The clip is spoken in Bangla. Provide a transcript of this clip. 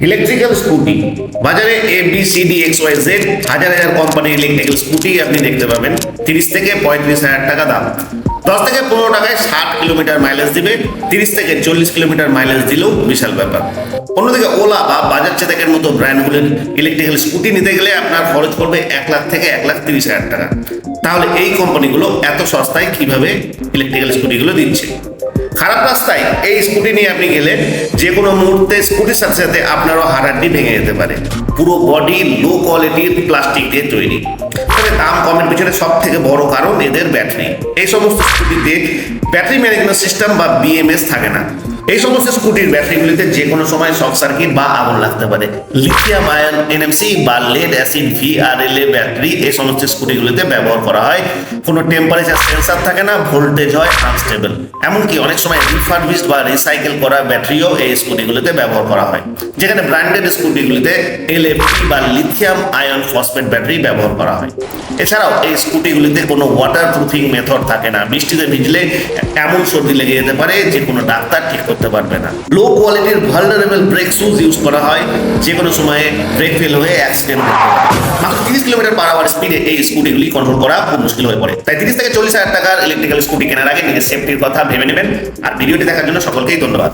ইলেকট্রিক্যাল স্কুটি বাজারে ABCD XYZ হাজার হাজার কোম্পানির ইলেকট্রিক্যাল স্কুটি আপনি দেখতে পাবেন 30 থেকে 35,000 টাকা দাম। 10 থেকে 15 টাকায় 60 কিলোমিটার মাইলেজ দিবে, 30 থেকে 40 কিলোমিটার মাইলেজ দিলেও বিশাল ব্যাপার। অন্যদিকে ওলা বা বাজাজ চেতকের মতো ব্র্যান্ডগুলির ইলেকট্রিক্যাল স্কুটি নিতে গেলে আপনার খরচ পড়বে 1 লাখ থেকে 1,30,000 টাকা। তাহলে এই কোম্পানিগুলো এত সস্তায় কিভাবে ইলেকট্রিক্যাল স্কুটিগুলো দিচ্ছে? খারাপ রাস্তায় এই স্কুটি নিয়ে আপনি গেলে যে কোনো মুহূর্তে স্কুটির সাথে সাথে আপনারও হাড়াড্ডি ভেঙে যেতে পারে। পুরো বডি লো কোয়ালিটির প্লাস্টিক দিয়ে তৈরি। তবে দাম কমের পিছনে সব থেকে বড় কারণ এদের ব্যাটারি। এই সমস্ত স্কুটিতে ব্যাটারি ম্যানেজমেন্ট সিস্টেম বা BMS থাকে না। এই সমস্ত স্কুটির ব্যাটারিগুলিতে যে কোনো সময় শর্ট সার্কিট বা আগুন লাগতে পারে। লিথিয়াম আয়ন NMC বা লেড অ্যাসিড VRLA ব্যাটারি এই সমস্ত স্কুটিগুলিতে ব্যবহার করা হয়। কোনো টেম্পারেচার সেন্সার থাকে না, ভোল্টেজ হয় আনস্টেবল। এমনকি অনেক সময় রিফারবিশড বা রিসাইকেল করা ব্যাটারিও এই স্কুটিগুলিতে ব্যবহার করা হয়, যেখানে ব্র্যান্ডেড স্কুটিগুলিতে LFP বা লিথিয়াম আয়ন ফসফেট ব্যাটারি ব্যবহার করা হয়। এছাড়াও এই স্কুটিগুলিতে কোনো ওয়াটার প্রুফিং মেথড থাকে না। বৃষ্টিতে ভিজলে এমন সর্দি লেগে যেতে পারে যে কোনো ডাক্তার ঠিক করতে পারবে না। লো কোয়ালিটির ভালনারেবল ব্রেক শুজ ইউজ করা হয়, যে কোনো সময়ে ব্রেক ফেল হয়ে অ্যাক্সিডেন্ট করতে পারে। মাত্র 30 কিলোমিটার পার আওয়ার স্পিডে এই স্কুটিগুলি কন্ট্রোল করা খুব মুশকিল হয়ে পড়ে। তাই 30 থেকে 40,000 টাকার ইলেকট্রিক্যাল স্কুটি কেনার আগে নিজের সেফটির কথা ভেবে নেবেন। আর ভিডিওটি দেখার জন্য সকলকেই ধন্যবাদ।